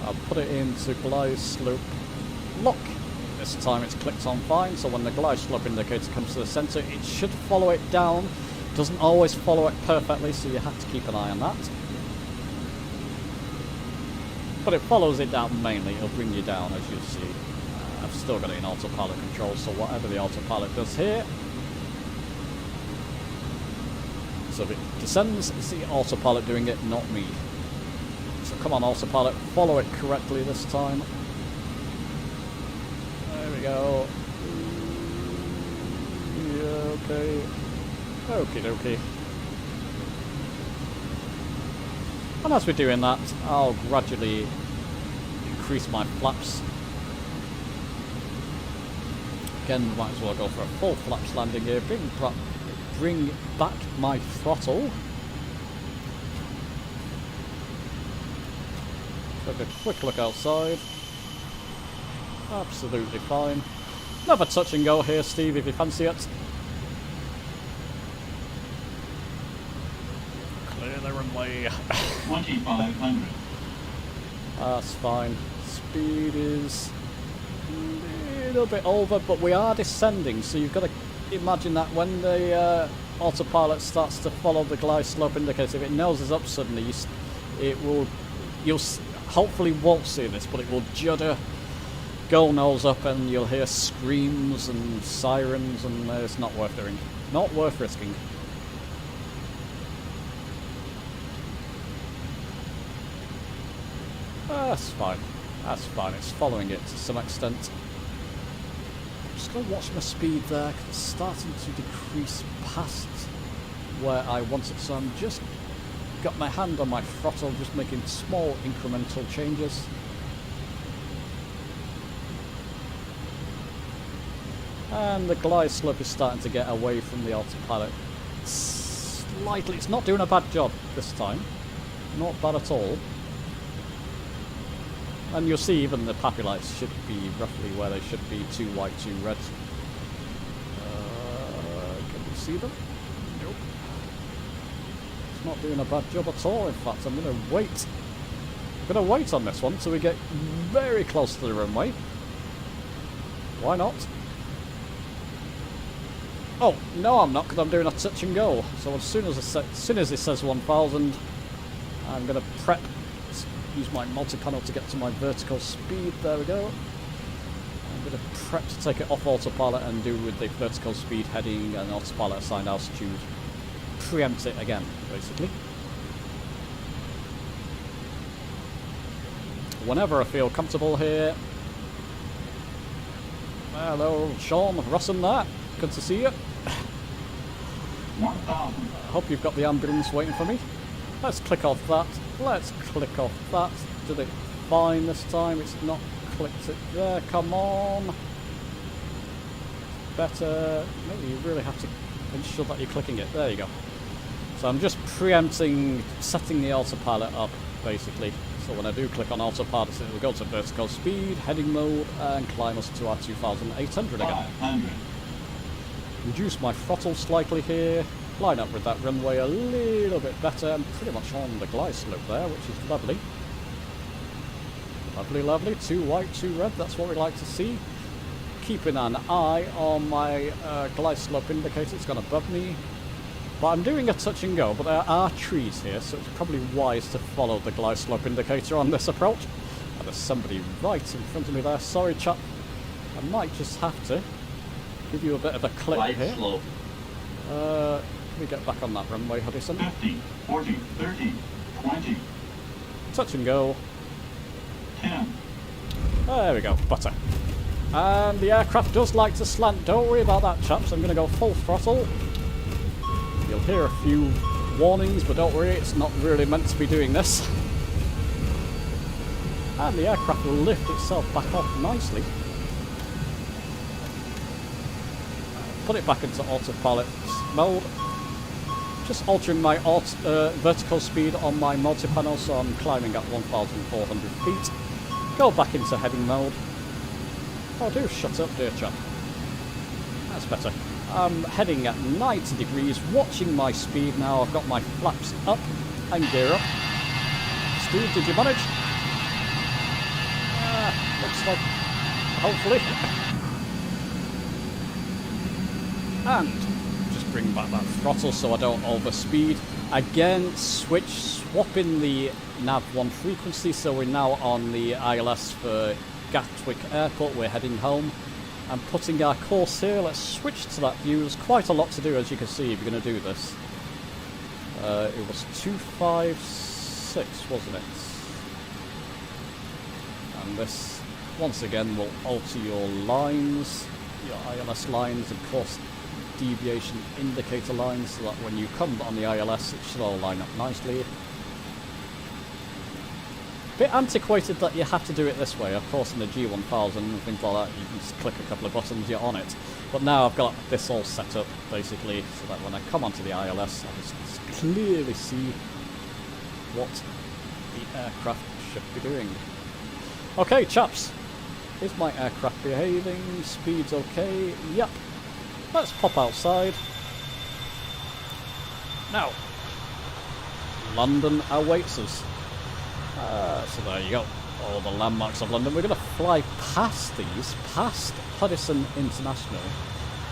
I'll put it into glide slope lock. This time it's clicked on fine, so when the glide slope indicator comes to the centre, it should follow it down. Doesn't always follow it perfectly, so you have to keep an eye on that. But it follows it down mainly, it'll bring you down, as you'll see. I've still got it in autopilot control, so whatever the autopilot does here. So if it descends, it's the autopilot doing it, not me. So come on autopilot, follow it correctly this time. There we go. Yeah, okay. Okie dokie. And as we're doing that, I'll gradually increase my flaps. Again, might as well go for a full flaps landing here. Bring back my throttle. Take a quick look outside. Absolutely fine. Another touch and go here, Steve, if you fancy it. Clear the runway. 2500. That's fine. Speed is a little bit over, but we are descending, so you've got to imagine that when the autopilot starts to follow the glide slope indicator, if it noses up suddenly, you'll hopefully won't see this, but it will judder, go nose up, and you'll hear screams and sirens, and it's not worth doing. Not worth risking. That's fine. That's fine. It's following it to some extent. I'm just going to watch my speed there because it's starting to decrease past where I want it. So I'm just got my hand on my throttle, just making small incremental changes. And the glide slope is starting to get away from the autopilot. Slightly. It's not doing a bad job this time. Not bad at all. And you'll see even the PAPI lights should be roughly where they should be, 2 white, 2 red. Can you see them? Nope. It's not doing a bad job at all, in fact. I'm going to wait. I'm going to wait on this one till we get very close to the runway. Why not? Oh, no I'm not, because I'm doing a touch and go. So as soon as it says 1000, I'm going to prep. Use my multi-panel to get to my vertical speed. There we go. I'm going to prep to take it off autopilot and do with the vertical speed heading and autopilot assigned altitude. Preempt it again, basically. Whenever I feel comfortable here. Hello, Sean Russell there. Good to see you. 1000. I hope you've got the ambulance waiting for me. Let's click off that. Let's click off that. Did it fine this time? It's not clicked it there. Come on. Better. Maybe you really have to ensure that you're clicking it. There you go. So I'm just preempting, setting the autopilot up, basically. So when I do click on autopilot, it will go to vertical speed, heading mode, and climb us to our 2800 again. 500. Reduce my throttle slightly here. line up with that runway a little bit better. I'm pretty much on the glide slope there, which is lovely. Lovely, lovely. Too white, too red. That's what we like to see. Keeping an eye on my glide slope indicator. It's gone above me. But I'm doing a touch and go, but there are trees here, so it's probably wise to follow the glide slope indicator on this approach. And there's somebody right in front of me there. Sorry, chap. I might just have to give you a bit of a clip Glide here. slope. Let me get back on that runway, Hudson. 50, 40, 30, 20, Touch and go. 10. There we go, butter. And the aircraft does like to slant. Don't worry about that, chaps. I'm going to go full throttle. You'll hear a few warnings, but don't worry, it's not really meant to be doing this. And the aircraft will lift itself back off nicely. Put it back into autopilot mode. Just altering my vertical speed on my multi-panel, so I'm climbing at 1,400 feet. Go back into heading mode. Oh, do shut up, dear chap. That's better. I'm heading at 90 degrees, watching my speed now. I've got my flaps up and gear up. Steve, did you manage? Looks like, hopefully. And just bring back that throttle so I don't overspeed. Again, swapping the nav1 frequency, so we're now on the ILS for Gatwick Airport. We're heading home. And putting our course here. Let's switch to that view. There's quite a lot to do, as you can see, if you're going to do this. It was 256, wasn't it? And this, once again, will alter your lines, your ILS lines, and course deviation indicator lines, so that when you come on the ILS, it should all line up nicely. Bit antiquated that you have to do it this way. Of course, in the G1000 and things like that, you can just click a couple of buttons, you're on it. But now I've got this all set up, basically, so that when I come onto the ILS, I just clearly see what the aircraft should be doing. Okay, chaps. Is my aircraft behaving? Speed's okay? Yep. Let's pop outside. Now, London awaits us. So there you go, all the landmarks of London. We're going to fly past these, past Hudson International,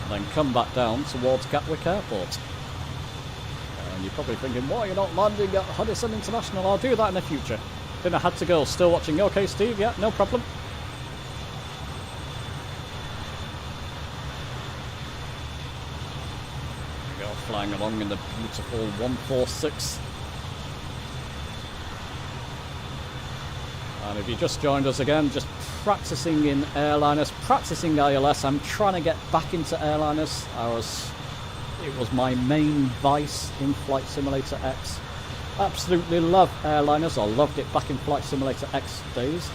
and then come back down towards Gatwick Airport. And you're probably thinking, why are you not landing at Hudson International? I'll do that in the future. Then I had to go. Still watching. Okay, Steve, yeah, no problem. There we go, flying along in the beautiful 146. And if you just joined us again, just practicing in airliners, practicing ILS. I'm trying to get back into airliners. It was my main vice in Flight Simulator X. Absolutely love airliners. I loved it back in Flight Simulator X days.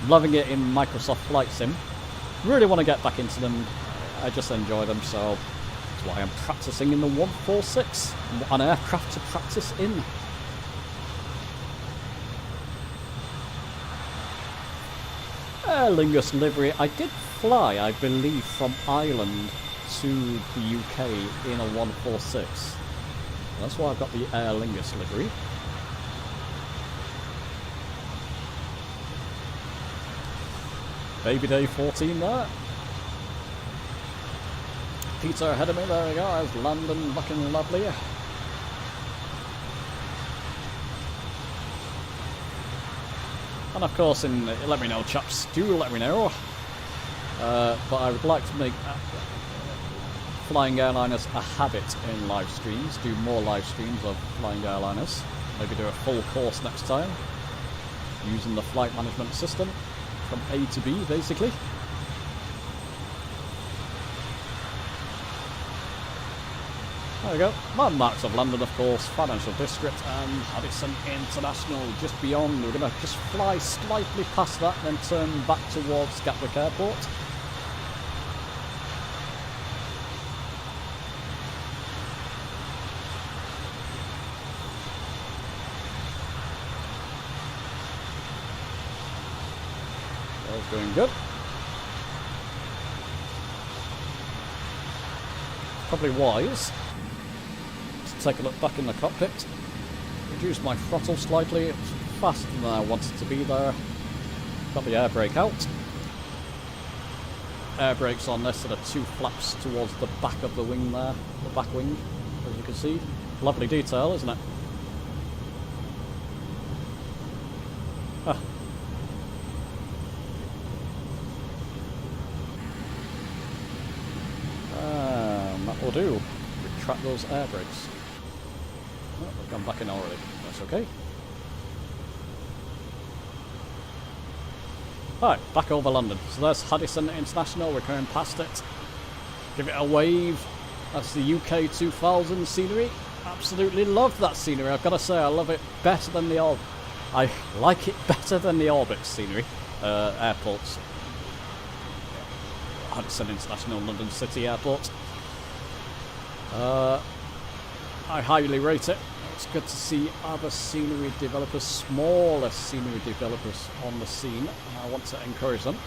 Loving it in Microsoft Flight Sim. Really want to get back into them. I just enjoy them, so that's why I'm practicing in the 146. An aircraft to practice in. Aer Lingus livery. I did fly, I believe, from Ireland to the UK in a 146. That's why I've got the Aer Lingus livery. Baby day 14 there. Peter ahead of me, there we go. There's London looking lovely. And of course, let me know, chaps, do let me know. But I would like to make flying airliners a habit in live streams. Do more live streams of flying airliners. Maybe do a full course next time. Using the flight management system from A to B, basically. There we go. Landmarks of London, of course, Financial District and Hudson International just beyond. We're going to just fly slightly past that, then turn back towards Gatwick Airport. All's going good. Probably wise take a look back in the cockpit. Reduce my throttle slightly. It's faster than I wanted to be there. Got the air brake out. Air brakes on this, and the two flaps towards the back of the wing there, the back wing, as you can see. Lovely detail, isn't it? Ah. That will do. Retract those air brakes. Oh, they've gone back in already. That's okay. Alright, back over London. So there's Haddison International, we're going past it. Give it a wave. That's the UK 2000 scenery. Absolutely love that scenery. I've got to say, I love it better than the Orbit. I like it better than the Orbit scenery. Airports. Haddison International, London City Airport. I highly rate it. It's good to see other scenery developers, smaller scenery developers on the scene, and I want to encourage them.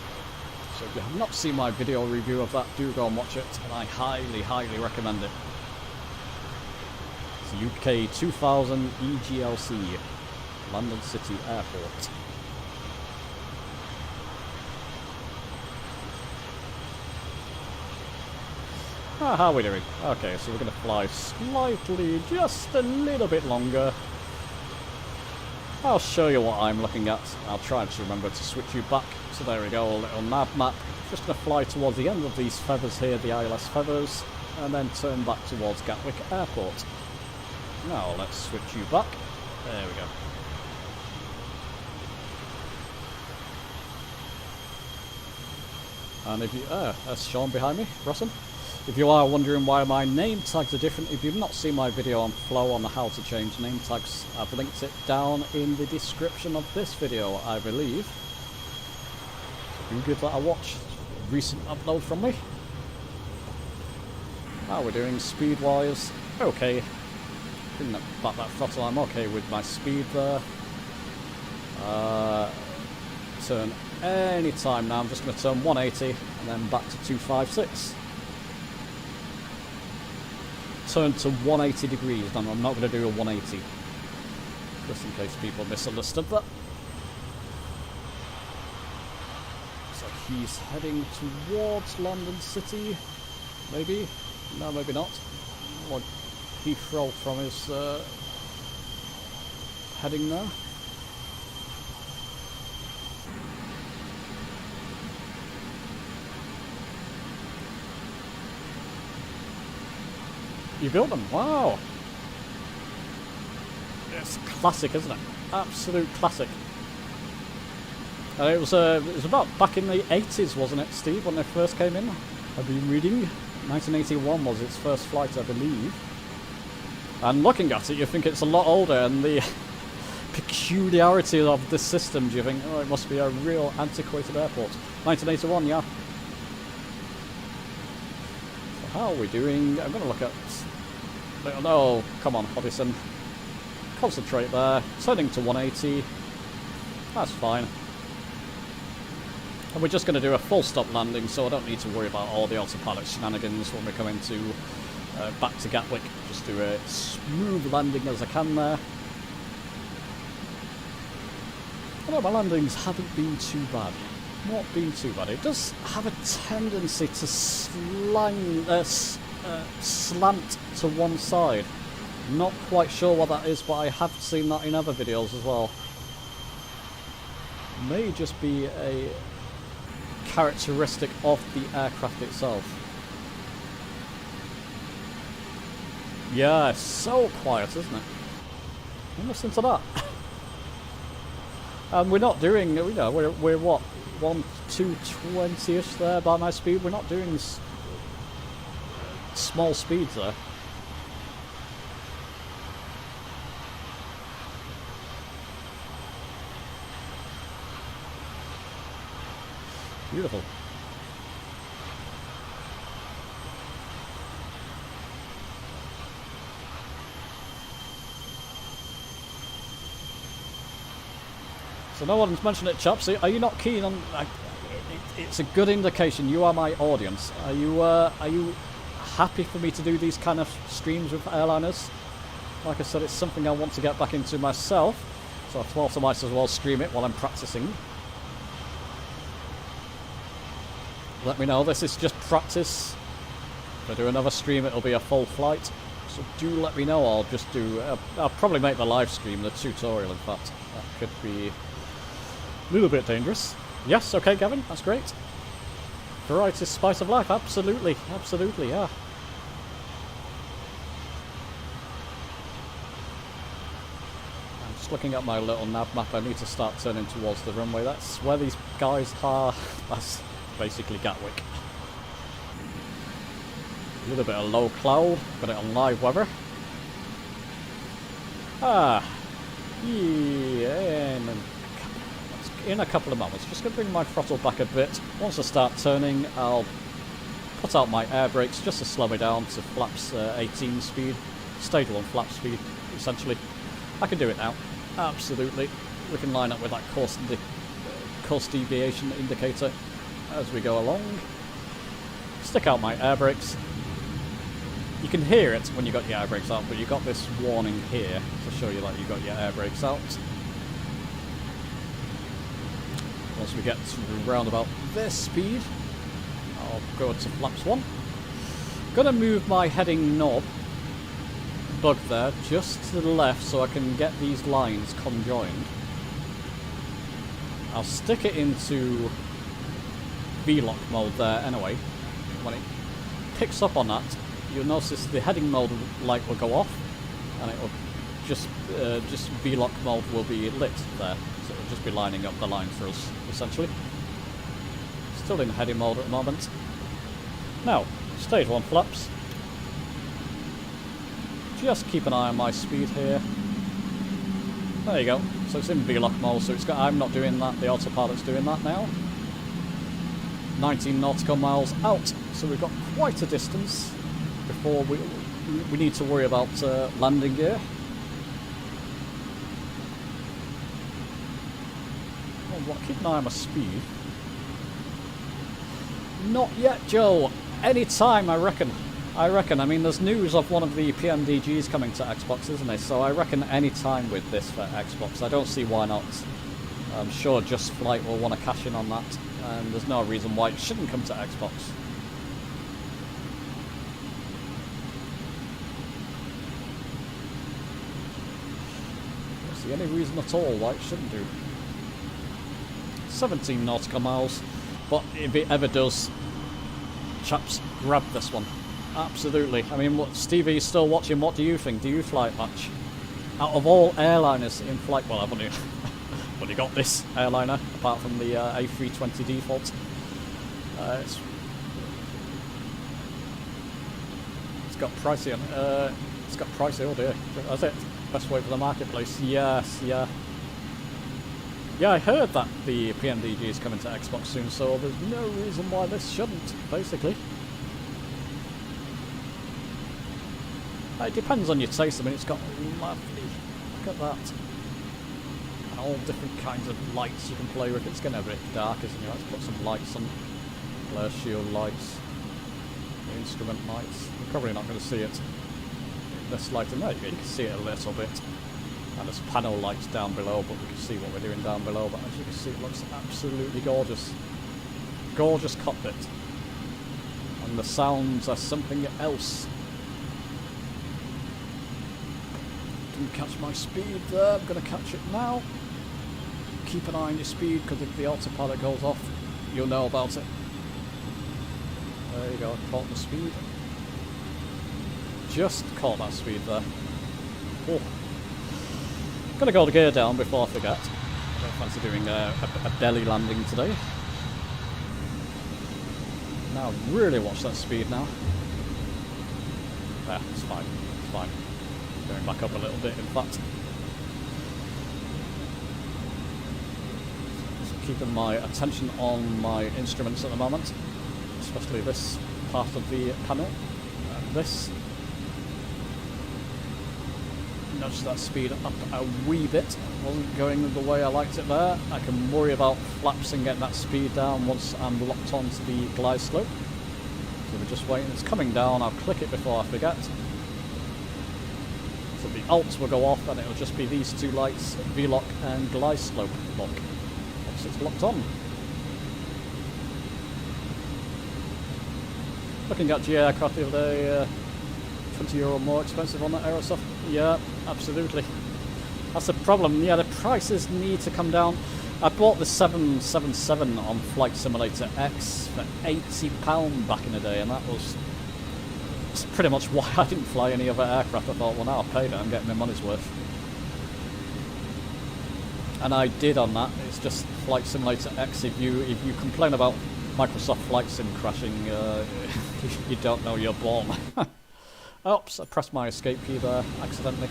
So if you have not seen my video review of that, do go and watch it, and I highly, highly recommend it. It's UK 2000 EGLC, London City Airport. Ah, how are we doing? Okay, so we're going to fly slightly, just a little bit longer. I'll show you what I'm looking at. I'll try to remember to switch you back. So there we go, a little nav map. Just going to fly towards the end of these feathers here, the ILS feathers, and then turn back towards Gatwick Airport. Now let's switch you back. There we go. And if you, that's Sean behind me, Rosson. If you are wondering why my name tags are different, if you've not seen my video on Flow on how to change name tags, I've linked it down in the description of this video, I believe. So do give that a watch. Recent upload from me. How we're doing speed-wise. Okay. Bring that back that throttle, I'm okay with my speed there. Turn any time now, I'm just going to turn 180 and then back to 256. Turn to 180 degrees, and I'm not going to do a 180. Just in case people misunderstood that. So he's heading towards London City. Maybe? No, maybe not. Or Heathrow from his heading there. You built them? Wow! It's classic, isn't it? Absolute classic. It was about back in the 80s, wasn't it, Steve, when they first came in? I've been reading. 1981 was its first flight, I believe. And looking at it, you think it's a lot older, and the peculiarity of this system, do you think, oh, it must be a real antiquated airport. 1981, yeah. So how are we doing? I'm going to look at... Oh, come on, Hoddison. Concentrate there. Turning to 180. That's fine. And we're just going to do a full stop landing, so I don't need to worry about all the autopilot shenanigans when we come into back to Gatwick. Just do a smooth landing as I can there. Although my landings haven't been too bad. Not been too bad. It does have a tendency to slant to one side. Not quite sure what that is, but I have seen that in other videos as well. May just be a characteristic of the aircraft itself. Yeah, it's so quiet, isn't it? Listen to that. And we're not doing, you know, we're what, 220-ish there by my speed. We're not doing small speeds there. Beautiful. So no one's mentioned it, chaps. Are you not keen on? It's a good indication. You are my audience. Are you happy for me to do these kind of streams with airliners? Like I said, it's something I want to get back into myself, so I thought I might as well stream it while I'm practicing. Let me know, this is just practice. If I do another stream, it'll be a full flight. So do let me know, I'll just do... I'll probably make the live stream, the tutorial in fact. That could be a little bit dangerous. Yes, okay Gavin, that's great. Variety is spice of life, absolutely, absolutely, yeah. I'm just looking at my little nav map, I need to start turning towards the runway. That's where these guys are. That's basically Gatwick. A little bit of low cloud, got it on live weather. Ah, yeah, in a couple of moments. Just going to bring my throttle back a bit. Once I start turning, I'll put out my air brakes just to slow me down to flaps 18 speed, stage 1 flap speed, essentially. I can do it now, absolutely. We can line up with that course deviation indicator as we go along. Stick out my air brakes. You can hear it when you got your air brakes out, but you got this warning here to show you that you got your air brakes out. Once we get to around about this speed, I'll go to flaps 1. Gonna move my heading knob bug there just to the left so I can get these lines conjoined. I'll stick it into V-lock mode there anyway. When it picks up on that, you'll notice the heading mode light will go off, and it will just V-lock mode will be lit there, so it'll just be lining up the line for us essentially. Still in heading mode at the moment. Now, stage 1 flaps. Just keep an eye on my speed here. There you go. So it's in V-lock mode, so it's got. I'm not doing that. The autopilot's doing that now. 19 nautical miles out, so we've got quite a distance before we need to worry about landing gear. Well, keep an eye on my speed. Not yet, Joe. Any time, I reckon. I mean, there's news of one of the PMDGs coming to Xbox, isn't there? So I reckon any time with this for Xbox. I don't see why not. I'm sure Just Flight will want to cash in on that, and there's no reason why it shouldn't come to Xbox. Don't see any reason at all why it shouldn't do. 17 nautical miles, but if it ever does, chaps, grab this one. Absolutely. I mean, what, Stevie's still watching. What do you think? Do you flight much? Out of all airliners in flight, well, I've only got this airliner, apart from the A320 default. It's got pricey on. It's got pricey. Oh dear. That's it. Best way for the marketplace. Yes. Yeah. Yeah, I heard that the PMDG is coming to Xbox soon, so there's no reason why this shouldn't, basically. It depends on your taste. I mean, it's got lovely. Look at that. And all different kinds of lights you can play with. It's getting a bit dark, isn't it? Let's put some lights on. Glare shield lights. The instrument lights. You're probably not going to see it in this light. And there you can see it a little bit. And there's panel lights down below, but we can see what we're doing down below. But as you can see, it looks absolutely gorgeous. Gorgeous cockpit. And the sounds are something else. Didn't catch my speed there. I'm going to catch it now. Keep an eye on your speed, because if the autopilot goes off, you'll know about it. There you go, caught the speed. Just caught that speed there. Oh. Gonna go the gear down before I forget. I don't fancy doing a belly landing today. Now really watch that speed now. There, it's fine. It's fine. Going back up a little bit, in fact. Just keeping my attention on my instruments at the moment, especially this part of the panel. And this. Nudge that speed up a wee bit. Wasn't going the way I liked it there. I can worry about flaps and getting that speed down once I'm locked onto the glide slope. So we're just waiting. It's coming down. I'll click it before I forget. So the alts will go off and it'll just be these two lights, V-lock and glide slope lock. Once it's locked on. Looking at GA aircraft the other day, €20 more expensive on that Aerosoft. Yeah, absolutely. That's the problem. Yeah, the prices need to come down. I bought the 777 on Flight Simulator X for £80 back in the day, and that's pretty much why I didn't fly any other aircraft. I thought, well, now I've paid it, I'm getting my money's worth. And I did on that. It's just Flight Simulator X. If you complain about Microsoft Flight Sim crashing, you don't know you're born. Oops, I pressed my escape key there accidentally.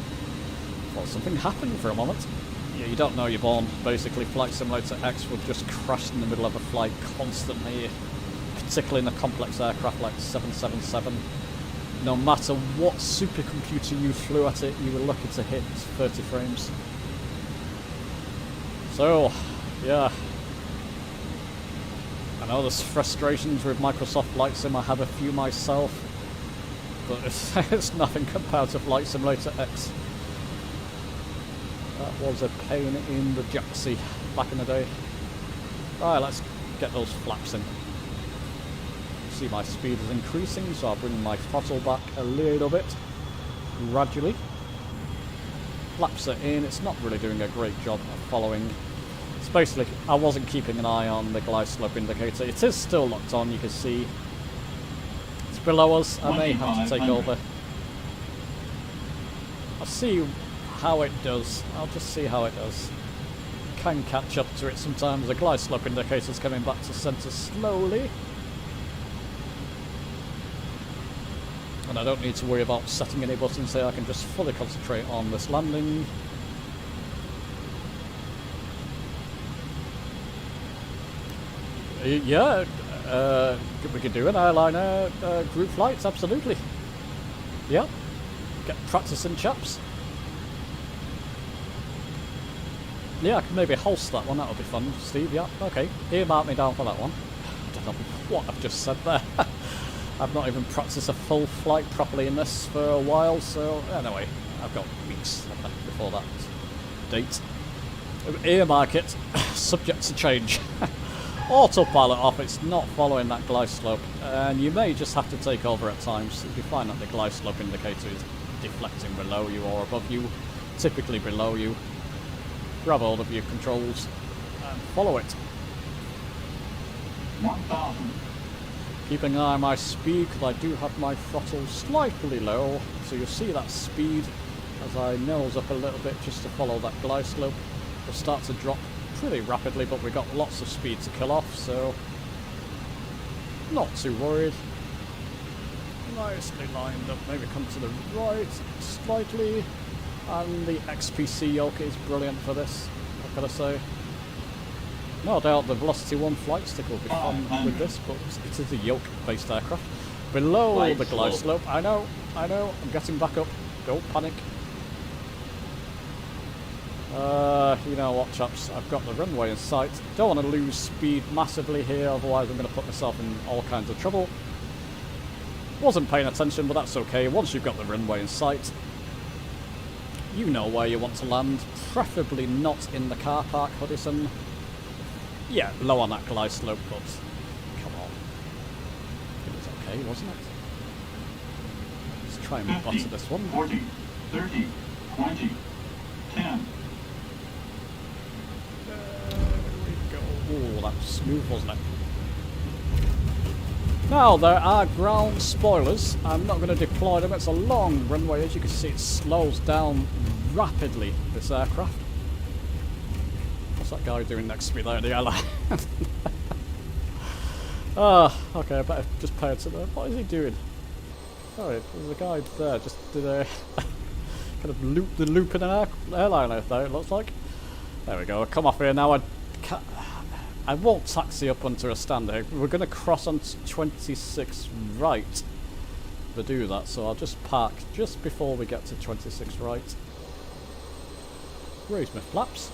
Thought something happened for a moment. Yeah, you don't know you're born. Basically, Flight Simulator X would just crash in the middle of a flight constantly, particularly in a complex aircraft like the 777. No matter what supercomputer you flew at it, you were lucky to hit 30 frames. So, yeah. I know there's frustrations with Microsoft Flight Sim. I have a few myself, but it's nothing compared to Flight Simulator X. That was a pain in the jacksie back in the day. Right, let's get those flaps in. See, my speed is increasing, so I'll bring my throttle back a little bit, gradually. Flaps are in. It's not really doing a great job of following. It's basically, I wasn't keeping an eye on the glide slope indicator. It is still locked on, you can see. It's below us. I may have to take over. I'll see how it does. I'll just see how it does. Can catch up to it sometimes. The glide slope indicator's coming back to centre slowly. And I don't need to worry about setting any buttons here. I can just fully concentrate on this landing. Yeah, we could do an airliner group flights, absolutely. Yeah, get practicing, chaps. Yeah, I can maybe host that one, that'll be fun, Steve, yeah, okay. Earmark me down for that one. I don't know what I've just said there. I've not even practiced a full flight properly in this for a while, so anyway, I've got weeks before that date. Earmark it, subject to change. Autopilot off, it's not following that glide slope, and you may just have to take over at times if you find that the glide slope indicator is deflecting below you or above you, typically below you. Grab hold of your controls and follow it. 1,000. Keeping an eye on my speed, because I do have my throttle slightly low, so you'll see that speed as I nose up a little bit just to follow that glide slope. Will start to drop pretty rapidly, but we've got lots of speed to kill off, so not too worried. Nicely lined up, maybe come to the right slightly, and the XPC yoke is brilliant for this, what can I say. No doubt the Velocity 1 flight stick will be fun with this, but it is a yoke-based aircraft. Below the glide slope, I know, I'm getting back up, don't panic. You know what, chaps, I've got the runway in sight. Don't want to lose speed massively here, otherwise I'm going to put myself in all kinds of trouble. Wasn't paying attention, but that's okay. Once you've got the runway in sight, you know where you want to land. Preferably not in the car park, Hudson. Yeah, low on that glide slope, but come on. It was okay, wasn't it? Let's try and butter this one. 40, 30, 20, 10. Oh, that was smooth, wasn't it? Now, there are ground spoilers. I'm not going to deploy them. It's a long runway. As you can see, it slows down rapidly, this aircraft. What's that guy doing next to me there in the airline? Okay, I better just pay attention. What is he doing? Oh, there's a guy there. Just did a kind of loop in an airliner there, it looks like. There we go. I'll come off here now. I won't taxi up onto a stand here. We're going to cross onto 26 right to do that, so I'll just park just before we get to 26 right. Raise my flaps.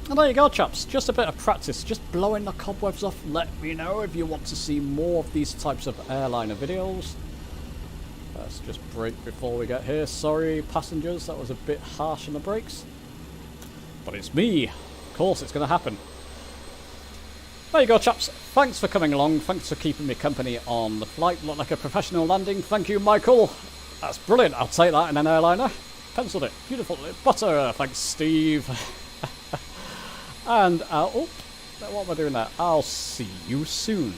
And there you go, chaps. Just a bit of practice, just blowing the cobwebs off. Let me know if you want to see more of these types of airliner videos. Let's just brake before we get here. Sorry, passengers, that was a bit harsh on the brakes. But it's me. Of course, it's going to happen. There you go, chaps. Thanks for coming along. Thanks for keeping me company on the flight. Looked like a professional landing. Thank you, Michael. That's brilliant. I'll take that in an airliner. Penciled it. Beautiful. Butter. Thanks, Steve. And, oh, what am I doing there? I'll see you soon.